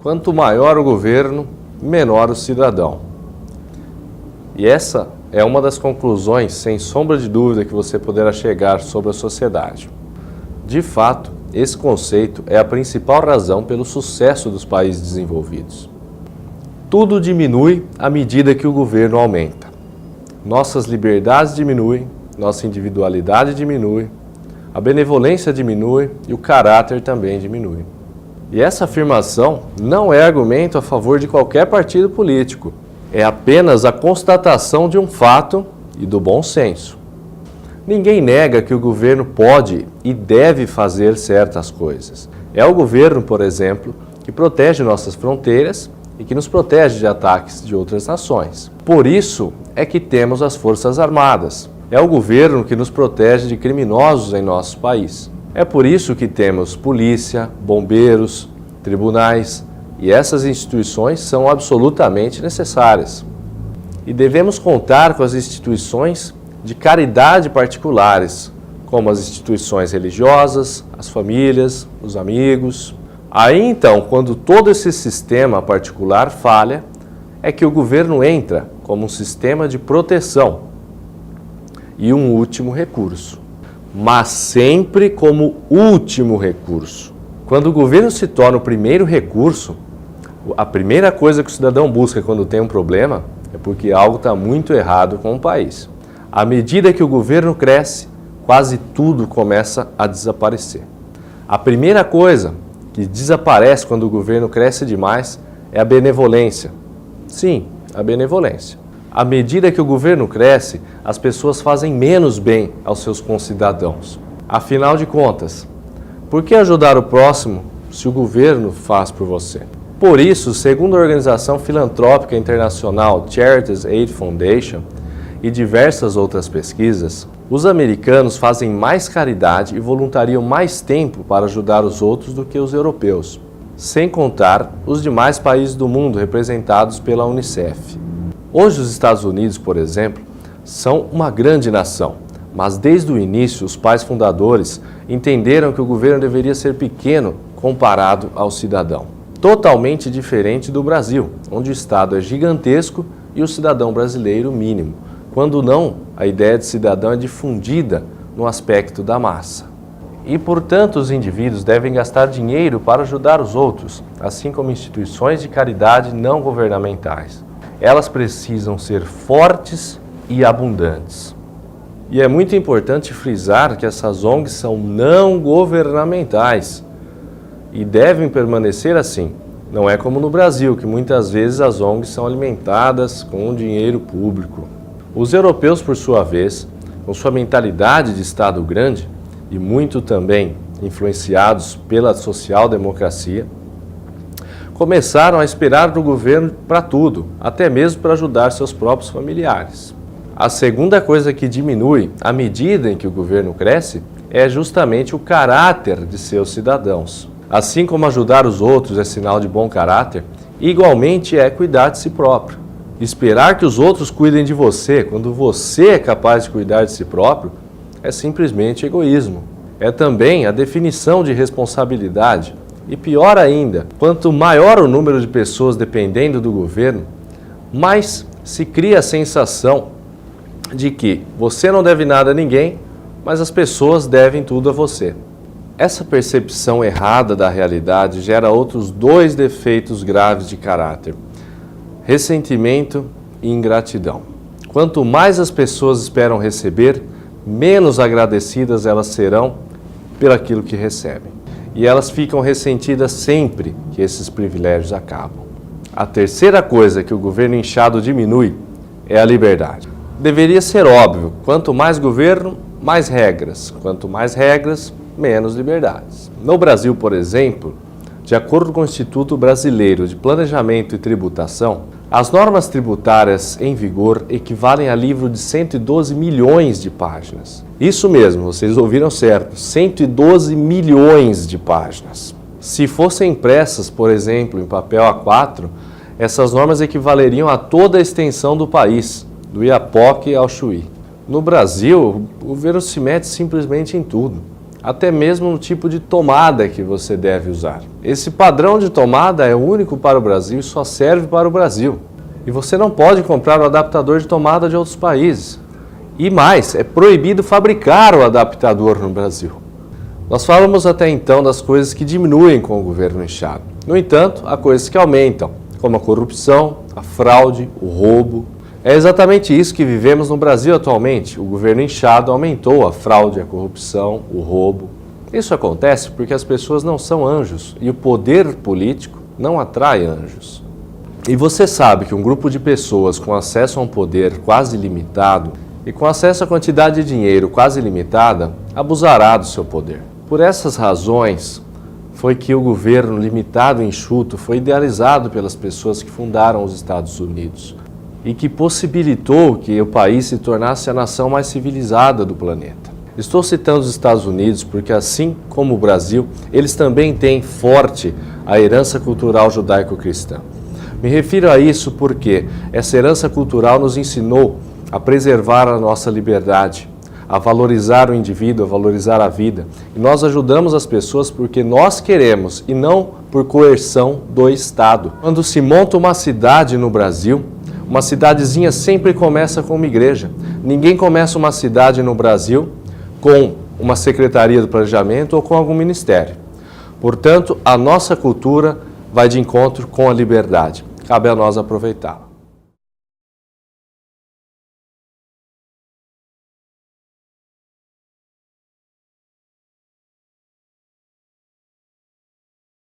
Quanto maior o governo, menor o cidadão. E essa é uma das conclusões, sem sombra de dúvida, que você poderá chegar sobre a sociedade. De fato, esse conceito é a principal razão pelo sucesso dos países desenvolvidos. Tudo diminui à medida que o governo aumenta. Nossas liberdades diminuem, nossa individualidade diminui, a benevolência diminui e o caráter também diminui. E essa afirmação não é argumento a favor de qualquer partido político. É apenas a constatação de um fato e do bom senso. Ninguém nega que o governo pode e deve fazer certas coisas. É o governo, por exemplo, que protege nossas fronteiras e que nos protege de ataques de outras nações. Por isso é que temos as Forças Armadas. É o governo que nos protege de criminosos em nosso país. É por isso que temos polícia, bombeiros, tribunais, e essas instituições são absolutamente necessárias. E devemos contar com as instituições de caridade particulares, como as instituições religiosas, as famílias, os amigos. Aí então, quando todo esse sistema particular falha, é que o governo entra como um sistema de proteção e um último recurso. Mas sempre como último recurso. Quando o governo se torna o primeiro recurso, a primeira coisa que o cidadão busca quando tem um problema é porque algo está muito errado com o país. À medida que o governo cresce, quase tudo começa a desaparecer. A primeira coisa que desaparece quando o governo cresce demais é a benevolência. Sim, a benevolência. À medida que o governo cresce, as pessoas fazem menos bem aos seus concidadãos. Afinal de contas, por que ajudar o próximo se o governo faz por você? Por isso, segundo a organização filantrópica internacional Charities Aid Foundation e diversas outras pesquisas, os americanos fazem mais caridade e voluntariam mais tempo para ajudar os outros do que os europeus, sem contar os demais países do mundo representados pela Unicef. Hoje os Estados Unidos, por exemplo, são uma grande nação, mas desde o início os pais fundadores entenderam que o governo deveria ser pequeno comparado ao cidadão. Totalmente diferente do Brasil, onde o Estado é gigantesco e o cidadão brasileiro mínimo. Quando não, a ideia de cidadão é difundida no aspecto da massa. E, portanto, os indivíduos devem gastar dinheiro para ajudar os outros, assim como instituições de caridade não governamentais. Elas precisam ser fortes e abundantes. E é muito importante frisar que essas ONGs são não governamentais e devem permanecer assim. Não é como no Brasil, que muitas vezes as ONGs são alimentadas com dinheiro público. Os europeus, por sua vez, com sua mentalidade de Estado grande e muito também influenciados pela social-democracia, começaram a esperar do governo para tudo, até mesmo para ajudar seus próprios familiares. A segunda coisa que diminui à medida em que o governo cresce é justamente o caráter de seus cidadãos. Assim como ajudar os outros é sinal de bom caráter, igualmente é cuidar de si próprio. Esperar que os outros cuidem de você quando você é capaz de cuidar de si próprio é simplesmente egoísmo. É também a definição de responsabilidade. E pior ainda, quanto maior o número de pessoas dependendo do governo, mais se cria a sensação de que você não deve nada a ninguém, mas as pessoas devem tudo a você. Essa percepção errada da realidade gera outros dois defeitos graves de caráter: ressentimento e ingratidão. Quanto mais as pessoas esperam receber, menos agradecidas elas serão pelaquilo que recebem. E elas ficam ressentidas sempre que esses privilégios acabam. A terceira coisa que o governo inchado diminui é a liberdade. Deveria ser óbvio, quanto mais governo, mais regras. Quanto mais regras, menos liberdades. No Brasil, por exemplo, de acordo com o Instituto Brasileiro de Planejamento e Tributação, as normas tributárias em vigor equivalem a livro de 112 milhões de páginas. Isso mesmo, vocês ouviram certo, 112 milhões de páginas. Se fossem impressas, por exemplo, em papel A4, essas normas equivaleriam a toda a extensão do país, do Iapoque ao Chuí. No Brasil, o governo se mete simplesmente em tudo. até mesmo no tipo de tomada que você deve usar. Esse padrão de tomada é único para o Brasil e só serve para o Brasil. E você não pode comprar o adaptador de tomada de outros países. E mais, é proibido fabricar o adaptador no Brasil. Nós falamos até então das coisas que diminuem com o governo inchado. No entanto, há coisas que aumentam, como a corrupção, a fraude, o roubo. É exatamente isso que vivemos no Brasil atualmente. O governo inchado aumentou a fraude, a corrupção, o roubo. Isso acontece porque as pessoas não são anjos e o poder político não atrai anjos. E você sabe que um grupo de pessoas com acesso a um poder quase ilimitado e com acesso a quantidade de dinheiro quase ilimitada abusará do seu poder. Por essas razões, foi que o governo limitado e enxuto foi idealizado pelas pessoas que fundaram os Estados Unidos e que possibilitou que o país se tornasse a nação mais civilizada do planeta. Estou citando os Estados Unidos porque, assim como o Brasil, eles também têm forte a herança cultural judaico-cristã. Me refiro a isso porque essa herança cultural nos ensinou a preservar a nossa liberdade, a valorizar o indivíduo, a valorizar a vida. E nós ajudamos as pessoas porque nós queremos e não por coerção do Estado. Quando se monta uma cidade no Brasil, uma cidadezinha sempre começa com uma igreja. Ninguém começa uma cidade no Brasil com uma secretaria do planejamento ou com algum ministério. Portanto, a nossa cultura vai de encontro com a liberdade. Cabe a nós aproveitá-la.